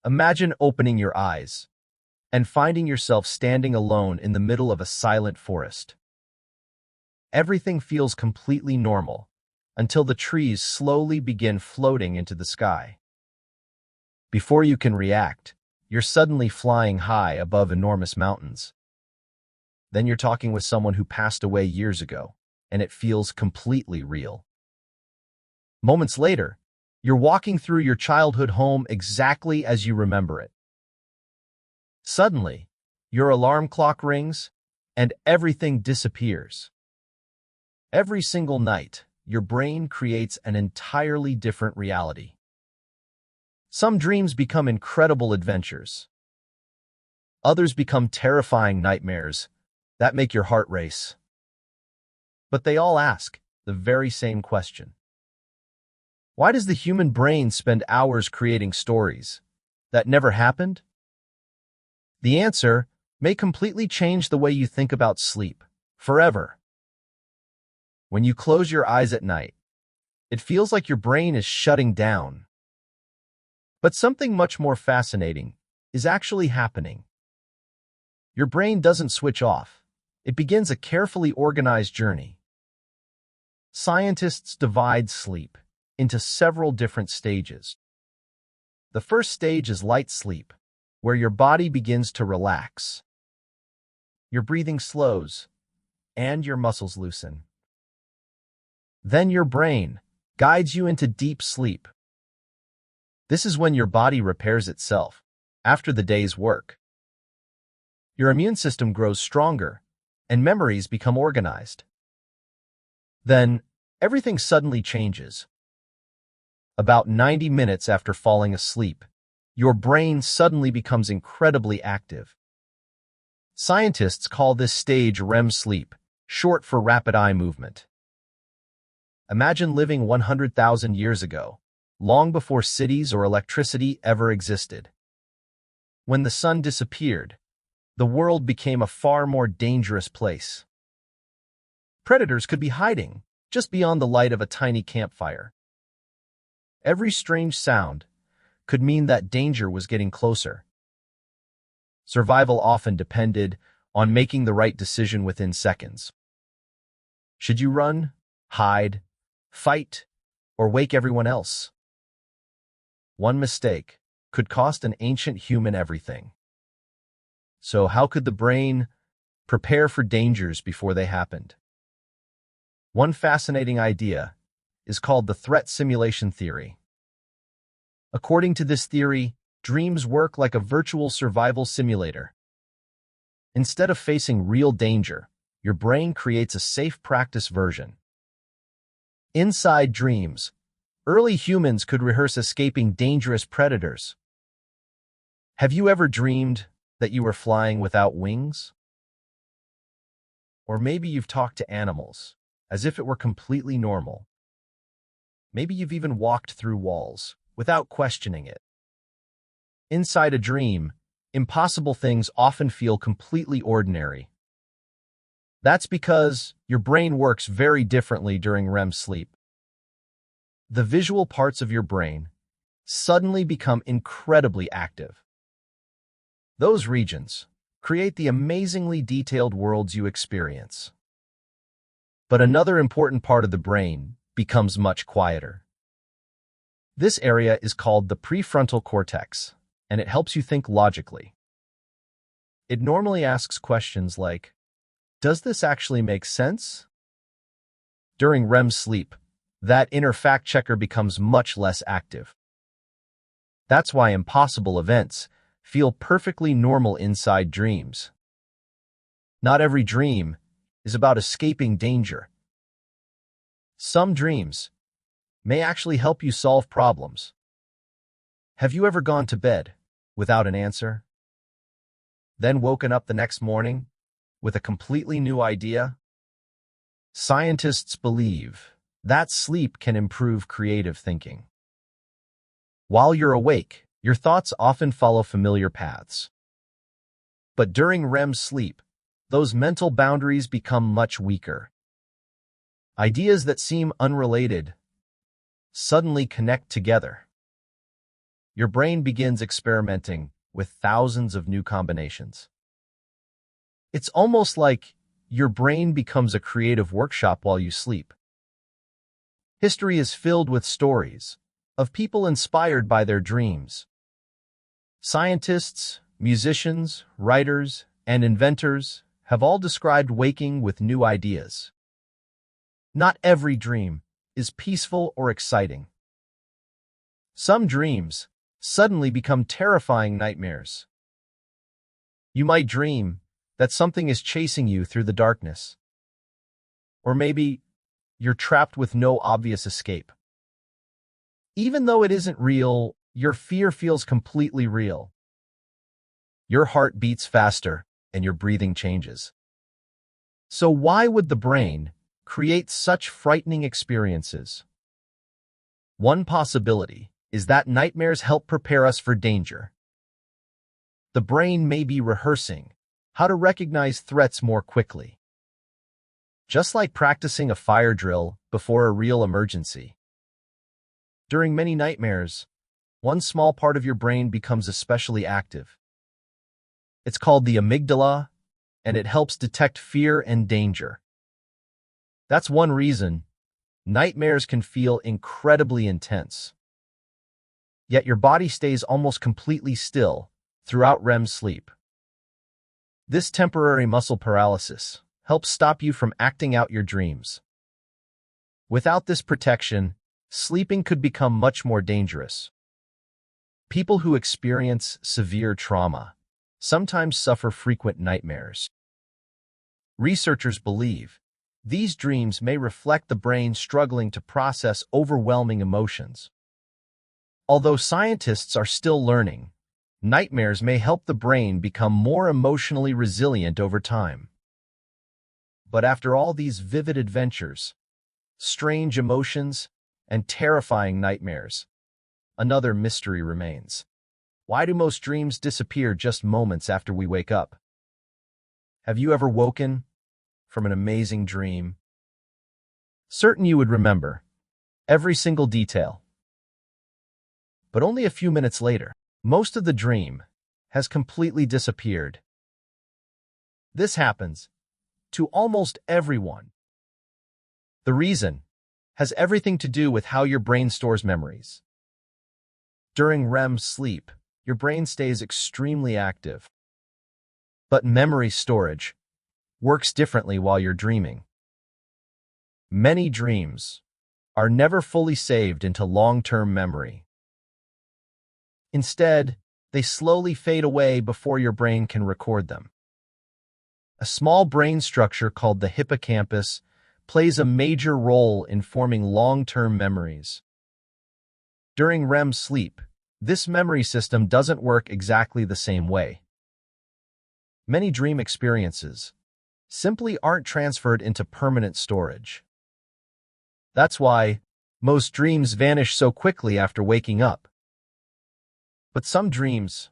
Imagine opening your eyes and finding yourself standing alone in the middle of a silent forest. Everything feels completely normal until the trees slowly begin floating into the sky. Before you can react, you're suddenly flying high above enormous mountains. Then you're talking with someone who passed away years ago, and it feels completely real. Moments later, you're walking through your childhood home exactly as you remember it. Suddenly, your alarm clock rings, and everything disappears. Every single night, your brain creates an entirely different reality. Some dreams become incredible adventures. Others become terrifying nightmares that make your heart race. But they all ask the very same question. Why does the human brain spend hours creating stories that never happened? The answer may completely change the way you think about sleep forever. When you close your eyes at night, it feels like your brain is shutting down. But something much more fascinating is actually happening. Your brain doesn't switch off. It begins a carefully organized journey. Scientists divide sleep into several different stages. The first stage is light sleep, where your body begins to relax. Your breathing slows, and your muscles loosen. Then your brain guides you into deep sleep. This is when your body repairs itself after the day's work. Your immune system grows stronger, and memories become organized. Then, everything suddenly changes. About 90 minutes after falling asleep, your brain suddenly becomes incredibly active. Scientists call this stage REM sleep, short for rapid eye movement. Imagine living 100,000 years ago, long before cities or electricity ever existed. When the sun disappeared, the world became a far more dangerous place. Predators could be hiding just beyond the light of a tiny campfire. Every strange sound could mean that danger was getting closer. Survival often depended on making the right decision within seconds. Should you run, hide, fight, or wake everyone else? One mistake could cost an ancient human everything. So how could the brain prepare for dangers before they happened? One fascinating idea is called the threat simulation theory. According to this theory, dreams work like a virtual survival simulator. Instead of facing real danger, your brain creates a safe practice version. Inside dreams, early humans could rehearse escaping dangerous predators. Have you ever dreamed that you were flying without wings? Or maybe you've talked to animals as if it were completely normal. Maybe you've even walked through walls without questioning it. Inside a dream, impossible things often feel completely ordinary. That's because your brain works very differently during REM sleep. The visual parts of your brain suddenly become incredibly active. Those regions create the amazingly detailed worlds you experience. But another important part of the brain becomes much quieter. This area is called the prefrontal cortex, and it helps you think logically. It normally asks questions like, does this actually make sense? During REM sleep, that inner fact-checker becomes much less active. That's why impossible events feel perfectly normal inside dreams. Not every dream is about escaping danger. Some dreams may actually help you solve problems. Have you ever gone to bed without an answer, then woken up the next morning with a completely new idea? Scientists believe that sleep can improve creative thinking. While you're awake, your thoughts often follow familiar paths. But during REM sleep, those mental boundaries become much weaker. Ideas that seem unrelated suddenly connect together. your brain begins experimenting with thousands of new combinations. It's almost like your brain becomes a creative workshop while you sleep. History is filled with stories of people inspired by their dreams. Scientists, musicians, writers, and inventors have all described waking with new ideas. Not every dream is peaceful or exciting. Some dreams suddenly become terrifying nightmares. You might dream that something is chasing you through the darkness. Or maybe you're trapped with no obvious escape. Even though it isn't real, your fear feels completely real. Your heart beats faster and your breathing changes. So why would the brain create such frightening experiences? One possibility is that nightmares help prepare us for danger. The brain may be rehearsing how to recognize threats more quickly. Just like practicing a fire drill before a real emergency. During many nightmares, one small part of your brain becomes especially active. It's called the amygdala, and it helps detect fear and danger. That's one reason nightmares can feel incredibly intense. Yet your body stays almost completely still throughout REM sleep. This temporary muscle paralysis helps stop you from acting out your dreams. Without this protection, sleeping could become much more dangerous. People who experience severe trauma sometimes suffer frequent nightmares. Researchers believe these dreams may reflect the brain struggling to process overwhelming emotions. Although scientists are still learning, nightmares may help the brain become more emotionally resilient over time. But after all these vivid adventures, strange emotions, and terrifying nightmares, another mystery remains. Why do most dreams disappear just moments after we wake up? Have you ever woken from an amazing dream? Certain you would remember every single detail. But only a few minutes later, most of the dream has completely disappeared. This happens to almost everyone. The reason has everything to do with how your brain stores memories. During REM sleep, your brain stays extremely active. But memory storage works differently while you're dreaming. Many dreams are never fully saved into long-term memory. Instead, they slowly fade away before your brain can record them. A small brain structure called the hippocampus plays a major role in forming long-term memories. During REM sleep, this memory system doesn't work exactly the same way. Many dream experiences simply aren't transferred into permanent storage. That's why most dreams vanish so quickly after waking up. But some dreams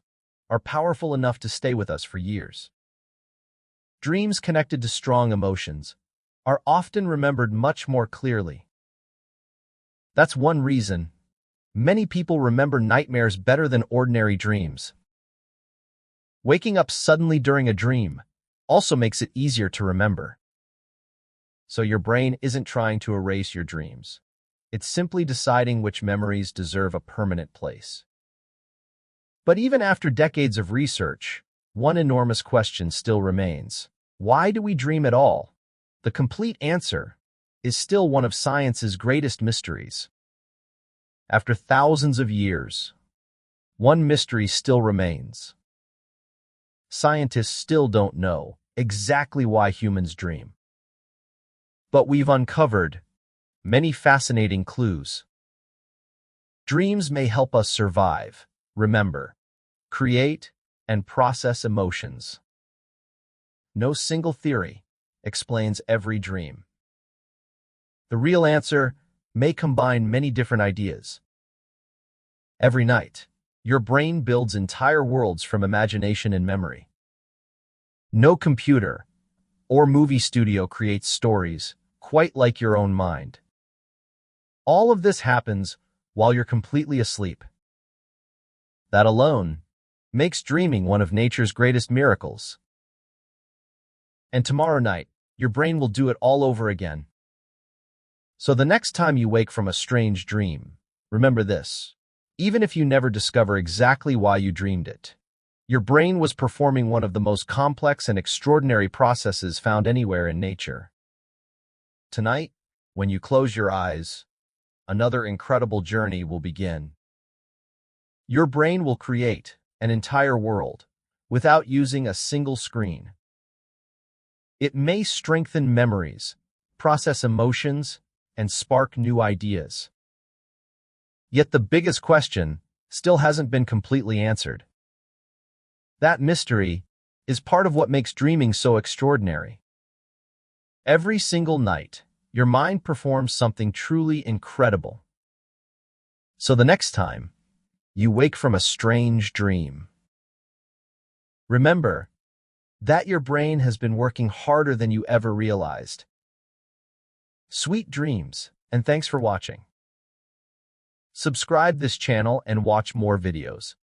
are powerful enough to stay with us for years. Dreams connected to strong emotions are often remembered much more clearly. That's one reason many people remember nightmares better than ordinary dreams. Waking up suddenly during a dream also makes it easier to remember. So your brain isn't trying to erase your dreams. It's simply deciding which memories deserve a permanent place. But even after decades of research, one enormous question still remains. Why do we dream at all? The complete answer is still one of science's greatest mysteries. After thousands of years, one mystery still remains. Scientists still don't know exactly why humans dream. But we've uncovered many fascinating clues. Dreams may help us survive, remember, create, and process emotions. No single theory explains every dream. The real answer may combine many different ideas. Every night, your brain builds entire worlds from imagination and memory. No computer or movie studio creates stories quite like your own mind. All of this happens while you're completely asleep. That alone makes dreaming one of nature's greatest miracles. And tomorrow night, your brain will do it all over again. So the next time you wake from a strange dream, remember this. Even if you never discover exactly why you dreamed it, your brain was performing one of the most complex and extraordinary processes found anywhere in nature. Tonight, when you close your eyes, another incredible journey will begin. Your brain will create an entire world without using a single screen. It may strengthen memories, process emotions, and spark new ideas. Yet the biggest question still hasn't been completely answered. That mystery is part of what makes dreaming so extraordinary. Every single night, your mind performs something truly incredible. So the next time you wake from a strange dream, remember that your brain has been working harder than you ever realized. Sweet dreams, and thanks for watching. Subscribe this channel and watch more videos.